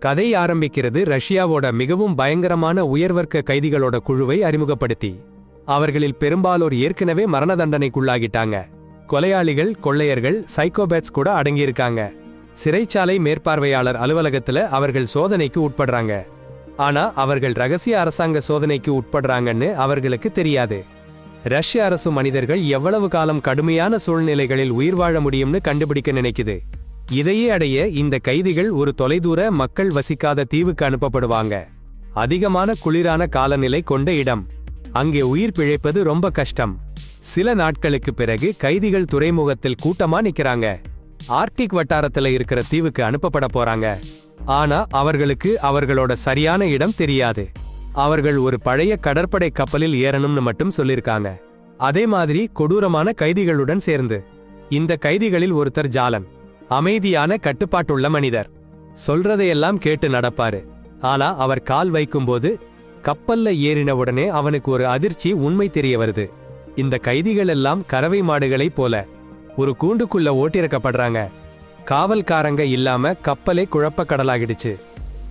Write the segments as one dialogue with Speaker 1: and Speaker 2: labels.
Speaker 1: கதை ஆரம்பிக்கிறது ரஷ்யாவோட மிகவும் பயங்கரமான உயர்வர்க்க கைதிகளோட குழுவை அறிமுகப்படுத்தி. அவர்களில் பெரும்பாலோர் ஏற்கனவே மரண தண்டனைக்குள்ளாகிட்டாங்க. கொலையாளிகள், கொள்ளையர்கள், சைக்கோபேட்ஸ் கூட அடங்கியிருக்காங்க. சிறைச்சாலை மேற்பார்வையாளர் அலுவலகத்துல அவர்கள் சோதனைக்கு உட்படுறாங்க. ஆனா அவர்கள் ரகசிய அரசாங்க சோதனைக்கு உட்படுறாங்கன்னு அவர்களுக்கு தெரியாது. ரஷ்ய அரசு மனிதர்கள் எவ்வளவு காலம் கடுமையான சூழ்நிலைகளில் உயிர் வாழ முடியும்னு கண்டுபிடிக்க நினைக்குது. இதையே அடைய இந்த கைதிகள் ஒரு தொலைதூர மக்கள் வசிக்காத தீவுக்கு அனுப்பப்படுவாங்க. அதிகமான குளிரான காலநிலை கொண்ட இடம். அங்கே உயிர் பிழைப்பது ரொம்ப கஷ்டம். சில நாட்களுக்கு பிறகு கைதிகள் துறைமுகத்தில் கூட்டமா நிக்கிறாங்க. ஆர்க்டிக் வட்டாரத்துல இருக்கிற தீவுக்கு அனுப்பப்பட போறாங்க. ஆனா அவர்களுக்கு அவர்களோட சரியான இடம் தெரியாது. அவர்கள் ஒரு பழைய கடற்படை கப்பலில் ஏறணும்னு மட்டும் சொல்லிருக்காங்க. அதே மாதிரி கொடூரமான கைதிகளுடன் சேர்ந்து. இந்த கைதிகளில் ஒருத்தர் ஜாலன். அமைதியான கட்டுப்பாட்டுள்ள மனிதர். சொல்றதையெல்லாம் கேட்டு நடப்பாரு. ஆனா அவர் கால் வைக்கும்போது கப்பல்ல ஏறின உடனே அவனுக்கு ஒரு அதிர்ச்சி உண்மை தெரிய வருது. இந்த கைதிகள் எல்லாம் கறவை மாடுகளை போல ஒரு கூண்டுக்குள்ள ஓட்டிறக்கப்படுறாங்க. காவல்காரங்க இல்லாம கப்பலே குழப்ப கடலாகிடுச்சு.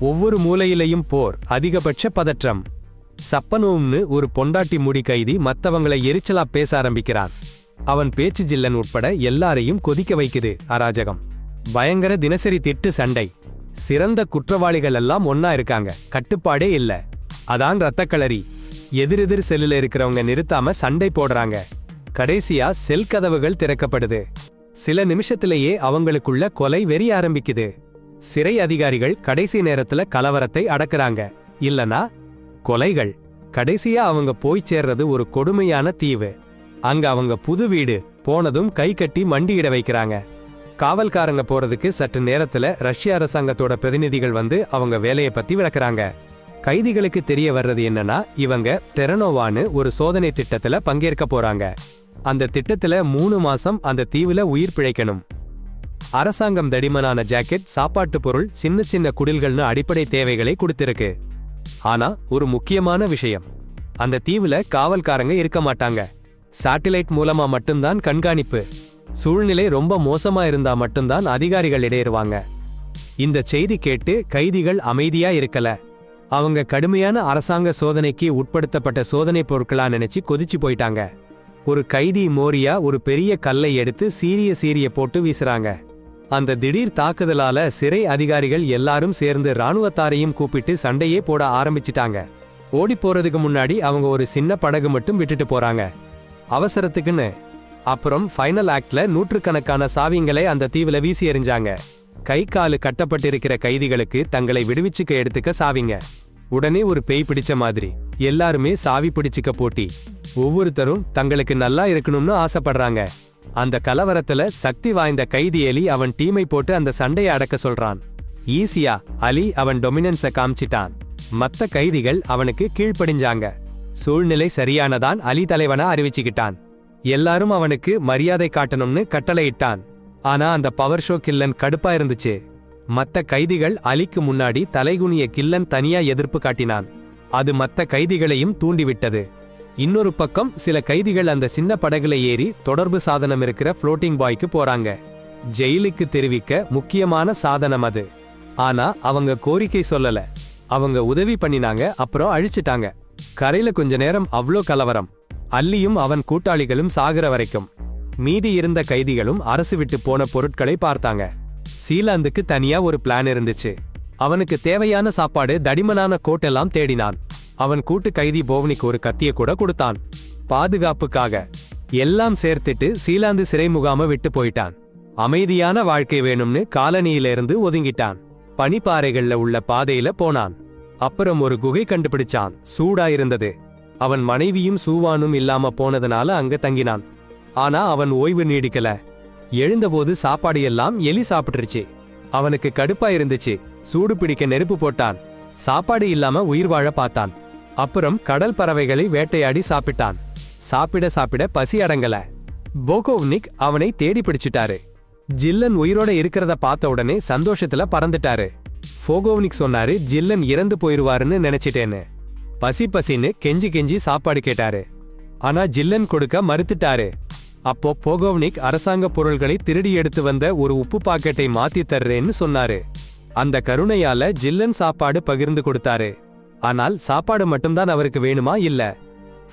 Speaker 1: ஒவ்வொரு மூலையிலையும் போர், அதிகபட்ச பதற்றம். சப்பனோம்னு ஒரு பொண்டாட்டி முடி கைதி மத்தவங்களை எரிச்சலா பேச ஆரம்பிக்கிறான். அவன் பேச்சு ஜில்லன் உட்பட எல்லாரையும் கொதிக்க வைக்குது. அராஜகம், பயங்கர தினசரி திட்டு, சண்டை. சிறந்த குற்றவாளிகள் எல்லாம் ஒன்னா இருக்காங்க. கட்டுப்பாடே இல்ல. அதான் ரத்தக்களரி. எதிரெதிர் செல்லுல இருக்கிறவங்க நிறுத்தாம சண்டை போடுறாங்க. கடைசியா செல் கதவுகள் திறக்கப்படுது. சில நிமிஷத்திலேயே அவங்களுக்குள்ள கொலை வெறி ஆரம்பிக்குது. சிறை அதிகாரிகள் கடைசி நேரத்துல கலவரத்தை அடக்குறாங்க. இல்லனா கொலைகள். கடைசியா அவங்க போய் சேர்றது ஒரு கொடுமையான தீவு. அங்க அவங்க புது வீடு போனதும் கை கட்டி மண்டியிட வைக்கிறாங்க. காவல்காரங்க போறதுக்கு சற்று நேரத்துல ரஷ்ய அரசாங்கத்தோட பிரதிநிதிகள் வந்து அவங்க வேலையை பத்தி விளக்குறாங்க. கைதிகளுக்கு தெரிய வர்றது என்னன்னா, இவங்க டெரனோவான்னு ஒரு சோதனை திட்டத்துல பங்கேற்க போறாங்க. அந்த திட்டத்துல 3 மாசம் அந்த தீவுல உயிர் பிழைக்கணும். அரசாங்கம் தடிமனான ஜாக்கெட், சாப்பாட்டு பொருள், சின்ன சின்ன குடில்கள்னு அடிப்படை தேவைகளை கொடுத்திருக்கு. ஆனா ஒரு முக்கியமான விஷயம், அந்த தீவுல காவல்காரங்க இருக்க மாட்டாங்க. சாட்டிலைட் மூலமா மட்டும்தான் கண்காணிப்பு. சூழ்நிலை ரொம்ப மோசமா இருந்தா மட்டும்தான் அதிகாரிகள் இடையேறுவாங்க. இந்த செய்தி கேட்டு கைதிகள் அமைதியா இருக்கல. அவங்க கடுமையான அரசாங்க சோதனைக்கு உட்படுத்தப்பட்ட சோதனை பொருட்களா நினைச்சு கொதிச்சு போயிட்டாங்க. ஒரு கைதி மோரியா ஒரு பெரிய கல்லை எடுத்து சீரிய போட்டு வீசுறாங்க. அந்த திடீர் தாக்குதலால சிறை அதிகாரிகள் எல்லாரும் சேர்ந்து இராணுவத்தாரையும் கூப்பிட்டு சண்டையே போட ஆரம்பிச்சிட்டாங்க. ஓடி போறதுக்கு முன்னாடி அவங்க ஒரு சின்ன படகு மட்டும் விட்டுட்டு போறாங்க, அவசரத்துக்குன்னு. அப்புறம் ஃபைனல் ஆக்ட்ல நூற்றுக்கணக்கான சாவிங்களை அந்த தீவுல வீசி எறிஞ்சாங்க. கை காலு கட்டப்பட்டிருக்கிற கைதிகளுக்கு தங்களை விடுவிச்சுக்க எடுத்துக்க சாவிங்க. உடனே ஒரு பேய் பிடிச்ச மாதிரி எல்லாருமே சாவி பிடிச்சுக்க போட்டி. ஒவ்வொருத்தரும் தங்களுக்கு நல்லா இருக்கணும்னு ஆசைப்படுறாங்க. அந்த கலவரத்துல சக்தி வாய்ந்த கைதி அலி அவன் டீமை போட்டு அந்த சண்டையை அடக்க சொல்றான். ஈஸியா அலி அவன் டொமினன்ஸை காமிச்சிட்டான். மத்த கைதிகள் அவனுக்கு கீழ்ப்படிஞ்சாங்க. சூழ்நிலை சரியானதான் அலி தலைவனா அறிவிச்சுக்கிட்டான். எல்லாரும் அவனுக்கு மரியாதை காட்டணும்னு கட்டளையிட்டான். ஆனா அந்த பவர் ஷோ கில்லன் கடுப்பா இருந்துச்சு. மத்த கைதிகள் அலிக்கு முன்னாடி தலைகுனிய கில்லன் தனியா எதிர்ப்பு காட்டினான். அது மத்த கைதிகளையும் தூண்டிவிட்டது. இன்னொரு பக்கம் சில கைதிகள் அந்த சின்ன படகுல ஏறி தொடர்பு சாதனம் இருக்கிற ஃப்ளோட்டிங் பாய்க்கு போறாங்க. ஜெயிலுக்கு தெரிவிக்க முக்கியமான சாதனம் அது. ஆனா அவங்க கோரிக்கை சொல்லல. அவங்க உதவி பண்ணினாங்க, அப்புறம் அழிச்சிட்டாங்க. கரையில கொஞ்ச நேரம் அவ்ளோ கலவரம். அல்லியும் அவன் கூட்டாளிகளும் சாகுற வரைக்கும். மீதி இருந்த கைதிகளும் அரசு விட்டு போன பொருட்களை பார்த்தாங்க. சீலாந்துக்கு தனியா ஒரு பிளான் இருந்துச்சு. அவனுக்கு தேவையான சாப்பாடு, தடிமனான கோட்டெல்லாம் தேடினான். அவன் கூட்டு கைதி போவனிக்கு ஒரு கத்திய கூட கொடுத்தான், பாதுகாப்புக்காக. எல்லாம் சேர்த்துட்டு சீலாந்து சிறை முகாம விட்டு போயிட்டான். அமைதியான வாழ்க்கை வேணும்னு காலனியிலிருந்து ஒதுங்கிட்டான். பனிப்பாறைகள்ல உள்ள பாதையில போனான். அப்புறம் ஒரு குகை கண்டுபிடிச்சான். சூடா இருந்தது. அவன் மனைவியும் சூவானும் இல்லாம போனதுனால அங்க தங்கினான். ஆனா அவன் ஓய்வு நீடிக்கல. எழுந்தபோது சாப்பாடு எல்லாம் எலி சாப்பிட்டுருச்சு. அவனுக்கு கடுப்பா இருந்துச்சு. சூடு பிடிக்க நெருப்பு போட்டான். சாப்பாடு இல்லாம உயிர் வாழ பார்த்தான். அப்புறம் கடல் பறவைகளை வேட்டையாடி சாப்பிட்டான். சாப்பிட பசி அடங்கல. போகோவ்னிக் அவனை தேடி பிடிச்சிட்டாரு. ஜில்லன் உயிரோட இருக்கிறத பார்த்த உடனே சந்தோஷத்துல பறந்துட்டாரு. போகோவ்னிக் சொன்னாரு, ஜில்லன் இறந்து போயிருவாருன்னு நினைச்சிட்டேன்னு. பசின்னு கெஞ்சி சாப்பாடு கேட்டாரு. ஆனா ஜில்லன் கொடுக்க மறுத்துட்டாரு. அப்போ போகோவ்னிக் அரசாங்க பொருள்களை திருடி எடுத்து வந்த ஒரு உப்பு பாக்கெட்டை மாத்தி தர்றேன்னு சொன்னாரு. அந்த கருணையால ஜில்லன் சாப்பாடு பகிர்ந்து கொடுத்தாரு. ஆனால் சாப்பாடு மட்டும்தான் அவருக்கு வேணுமா இல்ல.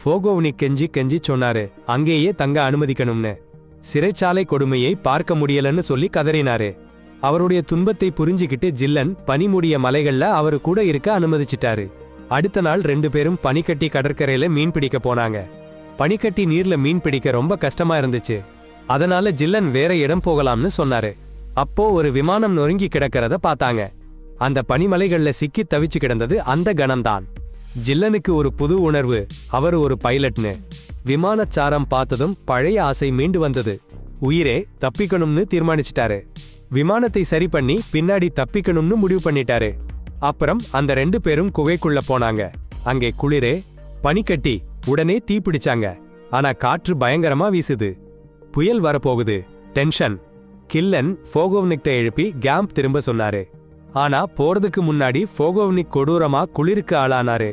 Speaker 1: ஃபோகோவ்னிக் கெஞ்சி கெஞ்சி சொன்னாரு அங்கேயே தங்க அனுமதிக்கணும்னு. சிறைச்சாலை கொடுமையை பார்க்க முடியலன்னு சொல்லி கதறினாரு. அவருடைய துன்பத்தை புரிஞ்சுக்கிட்டு ஜில்லன் பனிமூடிய மலைகள்ல அவரு கூட இருக்க அனுமதிச்சிட்டாரு. அடுத்த நாள் 2 பேரும் பனிக்கட்டி கடற்கரையில மீன் பிடிக்க போனாங்க. பனிக்கட்டி நீர்ல மீன் பிடிக்க ரொம்ப கஷ்டமா இருந்துச்சு. அதனால ஜில்லன் வேற இடம் போகலாம்னு சொன்னாரு. அப்போ ஒரு விமானம் நொறுங்கி கிடக்கிறத பார்த்தாங்க. அந்த பனிமலைகள்ல சிக்கி தவிச்சு கிடந்தது அந்த கணம்தான். ஜில்லனுக்கு ஒரு புது உணர்வு, அவர் ஒரு பைலட்னு. விமானச்சாரம் பார்த்ததும் பழைய ஆசை மீண்டு வந்தது. உயிரே தப்பிக்கணும்னு தீர்மானிச்சிட்டாரு. விமானத்தை சரி பண்ணி பின்னாடி தப்பிக்கணும்னு முடிவு பண்ணிட்டாரு. அப்புறம் அந்த 2 பேரும் குகைக்குள்ள போனாங்க. அங்கே குளிரே, பனிக்கட்டி, உடனே தீ பிடிச்சாங்க. ஆனா காற்று பயங்கரமா வீசுது. புயல் வரப்போகுது. டென்ஷன். கில்லன் ஃபோகோவ்னிக்ட எழுப்பி கேம்ப் திரும்ப சொன்னாரு. ஆனா போறதுக்கு முன்னாடி ஃபோகோவ்னிக் கொடூரமா குளிருக்கு ஆளானாரு.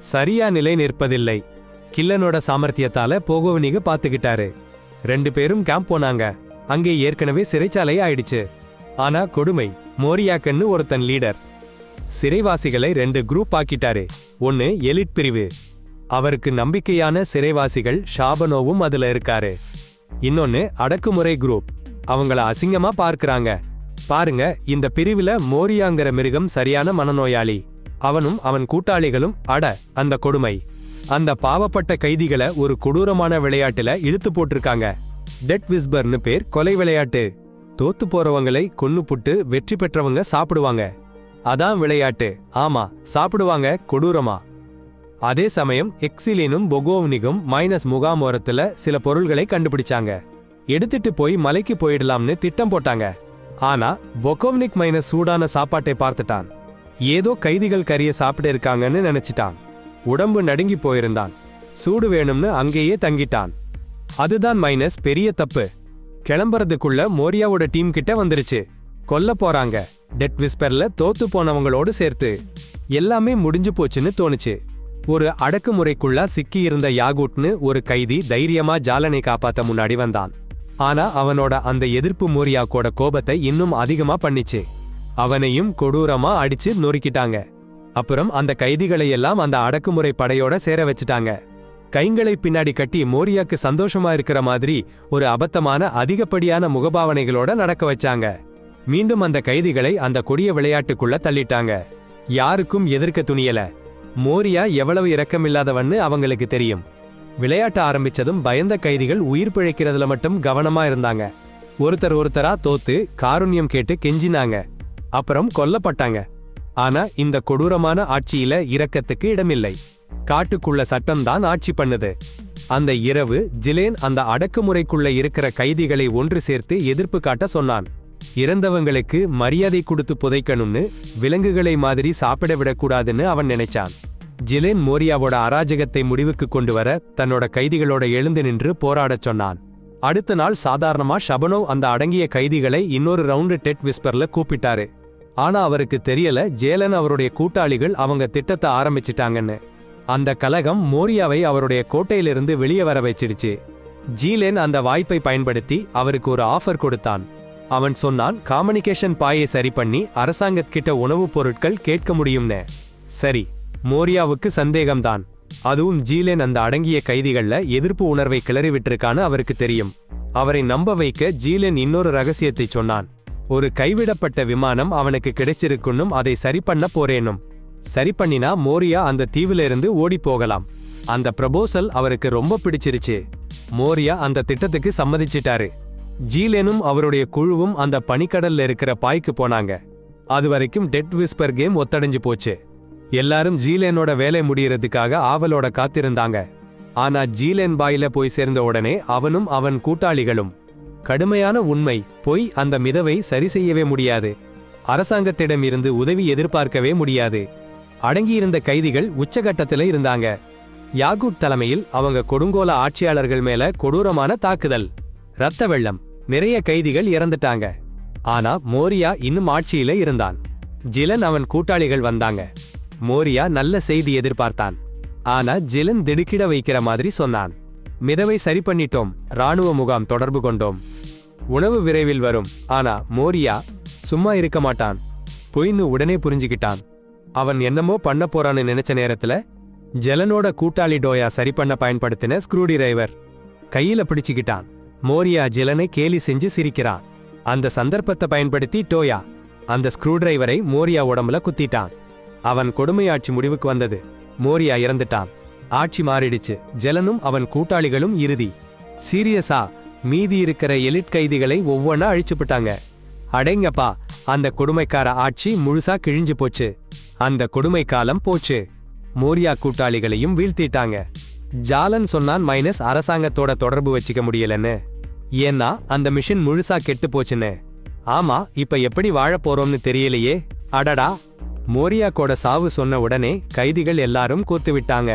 Speaker 1: சரியா நிலை நிற்பதில்லை. கில்லனோட சாமர்த்தியத்தால போகோவ்னிக பாத்துக்கிட்டாரு. 2 பேரும் கேம்ப் போனாங்க. அங்கே ஏற்கனவே சிறைச்சாலை ஆயிடுச்சு. ஆனா கொடுமை, மோரியாக்கன்னு ஒருத்தன் லீடர். சிறைவாசிகளை 2 குரூப் ஆக்கிட்டாரு. ஒன்னு எலிட் பிரிவு. அவருக்கு நம்பிக்கையான சிறைவாசிகள் ஷாபனோவும் அதுல இருக்காரு. இன்னொன்னு அடக்குமுறை குரூப். அவங்கள அசிங்கமா பார்க்கறாங்க. பாருங்க, இந்த பிரிவுல மோரியாங்கிற மிருகம் சரியான மனநோயாளி. அவனும் அவன் கூட்டாளிகளும் அந்த கொடுமை. அந்த பாவப்பட்ட கைதிகளை ஒரு கொடூரமான விளையாட்டுல இழுத்து போட்டிருக்காங்க. டெட் விஸ்பர்னு பேர். கொலை விளையாட்டு. தோத்து போறவங்களை கொன்னுப்புட்டு வெற்றி பெற்றவங்க சாப்பிடுவாங்க. அதான் விளையாட்டு. ஆமா, சாப்பிடுவாங்க கொடூரமா. அதே சமயம் எக்ஸிலினும் பொகோவ்னிகும் மைனஸ் முகாமோரத்துல சில பொருள்களை கண்டுபிடிச்சாங்க. எடுத்துட்டு போய் மலைக்கு போயிடலாம்னு திட்டம் போட்டாங்க. ஆனா பொகோவ்னிக் மைனஸ் சூடான சாப்பாட்டை பார்த்துட்டான். ஏதோ கைதிகள் கறிய சாப்பிட இருக்காங்கன்னு நினைச்சிட்டான். உடம்பு நடுங்கி போயிருந்தான். சூடு வேணும்னு அங்கேயே தங்கிட்டான். அதுதான் மைனஸ் பெரிய தப்பு. கிளம்புறதுக்குள்ள மோரியாவோட டீம் கிட்ட வந்துருச்சு. கொல்ல போறாங்க. டெட் விஸ்பர்ல தோத்து போனவங்களோடு சேர்த்து. எல்லாமே முடிஞ்சு போச்சுன்னு தோணுச்சு. ஒரு அடக்குமுறைக்குள்ள சிக்கி இருந்த யாகூட்னு ஒரு கைதி தைரியமா ஜாலனை காப்பாத்த முன்னாடி வந்தான். ஆனா அவனோட அந்த எதிர்ப்பு மோரியாக்கோட கோபத்தை இன்னும் அதிகமா பண்ணிச்சு. அவனையும் கொடூரமா அடிச்சு நொறுக்கிட்டாங்க. அப்புறம் அந்த கைதிகளை எல்லாம் அந்த அடக்குமுறை படையோட சேர வச்சுட்டாங்க. கைங்களை பின்னாடி கட்டி மோரியாக்கு சந்தோஷமா இருக்கிற மாதிரி ஒரு அபத்தமான அதிகப்படியான முகபாவனைகளோட நடக்க வச்சாங்க. மீண்டும் அந்த கைதிகளை அந்த கொடிய விளையாட்டுக்குள்ள தள்ளிட்டாங்க. யாருக்கும் எதிர்க்க துணியல. மோரியா எவ்வளவு இரக்கமில்லாதவன்னு அவங்களுக்கு தெரியும். விளையாட்ட ஆரம்பிச்சதும் பயந்த கைதிகள் உயிர் பிழைக்கிறதுல மட்டும் கவனமா இருந்தாங்க. ஒருத்தரா தோத்து காருண்யம் கேட்டு கெஞ்சினாங்க. அப்புறம் கொல்லப்பட்டாங்க. ஆனா இந்த கொடூரமான ஆட்சியில இரக்கத்துக்கு இடமில்லை. காட்டுக்குள்ள சட்டம்தான் ஆட்சி பண்ணுது. அந்த இரவு ஜிலேன் அந்த அடக்குமுறைக்குள்ள இருக்கிற கைதிகளை ஒன்று சேர்த்து எதிர்ப்பு காட்ட சொன்னான். இறந்தவங்களுக்கு மரியாதை கொடுத்து புதைக்கணும்னு, விலங்குகளை மாதிரி சாப்பிட விடக்கூடாதுன்னு அவன் நினைச்சான். ஜிலேன் மோரியாவோட அராஜகத்தை முடிவுக்கு கொண்டு வர தன்னோட கைதிகளோட எழுந்து நின்று போராடச் சொன்னான். அடுத்த நாள் சாதாரணமா ஷபனோவ் அந்த அடங்கிய கைதிகளை இன்னொரு ரவுண்டு டெட் விஸ்பர்ல கூப்பிட்டாரு. ஆனா அவருக்கு தெரியல ஜேலன் அவருடைய கூட்டாளிகள் அவங்க திட்டத்தை ஆரம்பிச்சிட்டாங்கன்னு. அந்த கலகம் மோரியாவை அவருடைய கோட்டையிலிருந்து வெளியே வர வச்சிடுச்சு. ஜீலேன் அந்த வாய்ப்பை பயன்படுத்தி அவருக்கு ஒரு ஆஃபர் கொடுத்தான். அவன் சொன்னான், கம்யூனிகேஷன் பாயை சரி பண்ணி அரசாங்கத்திட்ட உணவுப் பொருட்கள் கேட்க முடியும்னு. சரி, மோரியாவுக்கு சந்தேகம்தான். அதுவும் ஜீலேன் அந்த அடங்கிய கைதிகள்ல எதிர்ப்பு உணர்வை கிளறிவிட்டிருக்கான்னு அவருக்கு தெரியும். அவரை நம்ப வைக்க ஜீலேன் இன்னொரு ரகசியத்தை சொன்னான். ஒரு கைவிடப்பட்ட விமானம் அவனுக்கு கிடைச்சிருக்குன்னும் அதை சரி பண்ண போறேனும். சரி பண்ணினா மோரியா அந்த தீவுல இருந்து ஓடி போகலாம். அந்த ப்ரபோசல் அவருக்கு ரொம்ப பிடிச்சிருச்சு. மோரியா அந்த திட்டத்துக்கு சம்மதிச்சிட்டாரு. ஜீலேனும் அவருடைய குழுவும் அந்த பனிக்கடல்ல இருக்கிற பாய்க்கு போனாங்க. அது வரைக்கும் டெட் விஸ்பர் கேம் ஒத்தடைஞ்சு போச்சு. எல்லாரும் ஜீலேனோட வேலை முடியறதுக்காக ஆவலோட காத்திருந்தாங்க. ஆனா ஜீலேன் பாயில போய் சேர்ந்த உடனே அவனும் அவன் கூட்டாளிகளும். கடுமையான உண்மை, பொய், அந்த மிதவை சரி செய்யவே முடியாது. அரசாங்கத்திடம் இருந்து உதவி எதிர்பார்க்கவே முடியாது. அடங்கியிருந்த கைதிகள் உச்சகட்டத்தில இருந்தாங்க. யாகூட் தலைமையில் அவங்க கொடுங்கோல ஆட்சியாளர்கள் மேல கொடூரமான தாக்குதல், இரத்த வெள்ளம், நிறைய கைதிகள் இறந்துட்டாங்க. ஆனா மோரியா இன்னும் ஆட்சியில இருந்தான். ஜிலன் அவன் கூட்டாளிகள் வந்தாங்க. மோரியா நல்ல செய்தி எதிர்பார்த்தான். ஆனா ஜிலன் திடுக்கிட வைக்கிற மாதிரி சொன்னான். மிதவை சரி பண்ணிட்டோம், ராணுவ முகாம் தொடர்பு கொண்டோம், உணவு விரைவில் வரும். ஆனா மோரியா சும்மா இருக்க மாட்டான். பொய்னு உடனே புரிஞ்சுக்கிட்டான். அவன் என்னமோ பண்ண போறான்னு நினைச்ச நேரத்துல ஜெலனோட கூட்டாளி டோயா சரி பண்ண பயன்படுத்தின ஸ்க்ரூ டிரைவர் கையில பிடிச்சுக்கிட்டான். மோரியா ஜெலனை கேலி செஞ்சு சிரிக்கிறான். அந்த சந்தர்ப்பத்தை பயன்படுத்தி டோயா அந்த ஸ்க்ரூ டிரைவரை மோரியா உடம்புல குத்திட்டான். அவன் கொடுமையாட்சி முடிவுக்கு வந்தது. மோரியா இறந்துட்டான். ஆட்சி மாறிடுச்சு. ஜெலனும் அவன் கூட்டாளிகளும் இறுதி. சீரியஸா மீதி இருக்கிற எலிட் கைதிகளை ஒவ்வொன்னா அழிச்சுப்பிட்டாங்க. அடேங்கப்பா, அந்த கொடுமைக்கார ஆட்சி முழுசா கிழிஞ்சு போச்சு. அந்த கொடுமை காலம் போச்சு. மோரியா கூட்டாளிகளையும் வீழ்த்திட்டாங்க. ஜாலன் சொன்னான் மைனஸ் அரசாங்கத்தோட தொடர்பு வச்சுக்க முடியலன்னு. ஏன்னா அந்த மிஷின் முழுசா கெட்டு போச்சுன்னு. ஆமா, இப்ப எப்படி வாழ போறோம்னு தெரியலையே. அடடா, மோரியாக்கோட சாவு சொன்ன உடனே கைதிகள் எல்லாரும் கூத்து விட்டாங்க.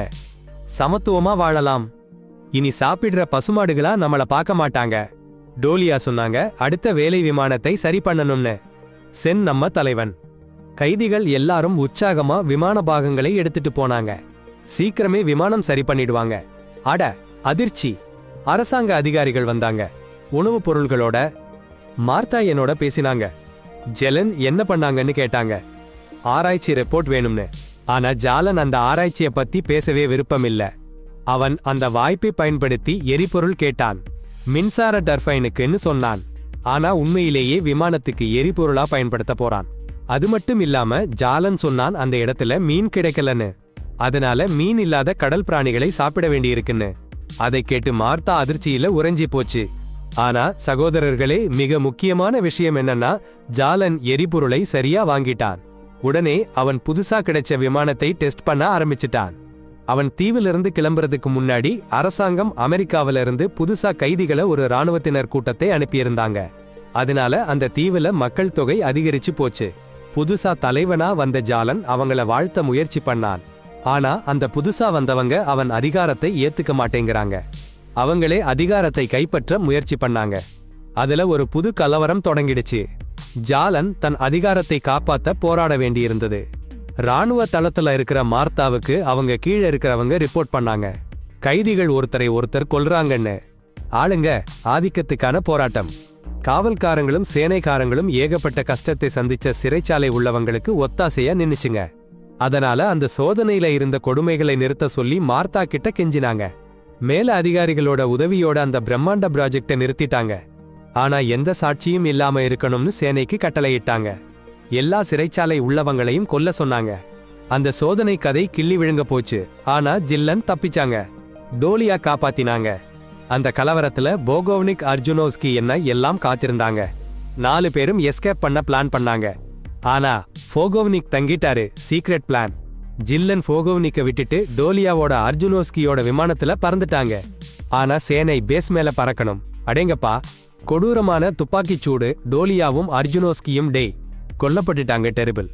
Speaker 1: சமத்துவமா வாழலாம். இனி சாப்பிடுற பசுமாடுகளா நம்மள பார்க்க மாட்டாங்க. டோலியா சொன்னாங்க அடுத்த வேலை விமானத்தை சரி பண்ணணும்னு. சென் நம்ம தலைவன். கைதிகள் எல்லாரும் உற்சாகமா விமான பாகங்களை எடுத்துட்டு போனாங்க. சீக்கிரமே விமானம் சரி பண்ணிடுவாங்க. அட அதிர்ச்சி! அரசாங்க அதிகாரிகள் வந்தாங்க உணவுப் பொருள்களோட. மார்த்தா என்னோட பேசினாங்க. ஜெலன் என்ன பண்ணாங்கன்னு கேட்டாங்க. ஆராய்ச்சி ரிப்போர்ட் வேணும்னு. ஆனா ஜாலன் அந்த ஆராய்ச்சியை பத்தி பேசவே விருப்பம் இல்ல. அவன் அந்த வாய்ப்பை பயன்படுத்தி எரிபொருள் கேட்டான். மின்சார டர்பைனுக்குன்னு சொன்னான். ஆனா உண்மையிலேயே விமானத்துக்கு எரிபொருளா பயன்படுத்த போறான். அது மட்டும் இல்லாம ஜாலன் சொன்னான் அந்த இடத்துல மீன் கிடைக்கலன்னு. அதனால மீன் இல்லாத கடல் பிராணிகளை சாப்பிட வேண்டியிருக்குன்னு. அதை கேட்டு மார்த்தா அதிர்ச்சியில உறைஞ்சி போச்சு. ஆனா சகோதரர்களே, மிக முக்கியமான விஷயம் என்னன்னா, ஜாலன் எரிபொருளை சரியா வாங்கிட்டான். உடனே அவன் புதுசா கிடைச்ச விமானத்தை டெஸ்ட் பண்ண ஆரம்பிச்சிட்டான். அவன் தீவிலிருந்து கிளம்புறதுக்கு முன்னாடி அரசாங்கம் அமெரிக்காவில இருந்து புதுசா கைதிகளை ஒரு இராணுவத்தினர் கூட்டத்தை அனுப்பியிருந்தாங்க. அதனால அந்த தீவுல மக்கள் தொகை அதிகரிச்சு போச்சு. புதுசா தலைவனா வந்த ஜாலன் அவங்கள வாழ்த்த முயற்சி பண்ணான். ஆனா அந்த புதுசா வந்தவங்க அவன் அதிகாரத்தை ஏத்துக்க மாட்டேங்கிறாங்க. அவங்களே அதிகாரத்தை கைப்பற்ற முயற்சி பண்ணாங்க. அதுல ஒரு புது கலவரம் தொடங்கிடுச்சு. ஜாலன் தன் அதிகாரத்தை காப்பாத்த போராட வேண்டியிருந்தது. ராணுவ தளத்துல இருக்கிற மார்த்தாவுக்கு அவங்க கீழே இருக்கிறவங்க ரிப்போர்ட் பண்ணாங்க. கைதிகள் ஒருத்தரை ஒருத்தர் கொல்றாங்கன்னு. ஆளுங்க ஆதிக்கத்துக்கான போராட்டம். காவல்காரங்களும் சேனைக்காரங்களும் ஏகப்பட்ட கஷ்டத்தை சந்திச்ச சிறைச்சாலை உள்ளவங்களுக்கு ஒத்தாசையா நின்னுச்சுங்க. அதனால அந்த சோதனையில இருந்த கொடுமைகளை நிறுத்த சொல்லி மார்த்தா கிட்ட கெஞ்சினாங்க. மேல அதிகாரிகளோட உதவியோட அந்த பிரம்மாண்ட ப்ராஜெக்டை நிறுத்திட்டாங்க. ஆனா எந்த சாட்சியும் இல்லாம இருக்கணும்னு சேனைக்கு கட்டளையிட்டாங்க. எல்லா சிறைச்சாலை உள்ளவங்களையும் கொல்ல சொன்னாங்க. அந்த சோதனை கதை கிள்ளி விழுங்க போச்சு. ஆனா ஜில்லன் தப்பிச்சாங்க. டோலியா காப்பாத்தினாங்க. அந்த கலவரத்துல போகோவ்னிக் அர்ஜுனோவ்ஸ்கி என்ன எல்லாம் காத்திருந்தாங்க. 4 பேரும் எஸ்கேப் பண்ண பிளான் பண்ணாங்க. ஆனா போகோவ்னிக் தங்கிட்டாரு. Secret plan. ஜில்லன் போகோவ்னிக்க விட்டுட்டு டோலியாவோட அர்ஜுனோவ்ஸ்கியோட விமானத்துல பறந்துட்டாங்க. ஆனா சேனை பேஸ் மேல பறக்கணும். அடேங்கப்பா, கொடூரமான துப்பாக்கிச்சூடு. டோலியாவும் அர்ஜுனோவ்ஸ்கியும் கொல்லப்பட்டுட்டாங்க. டெரிபிள்.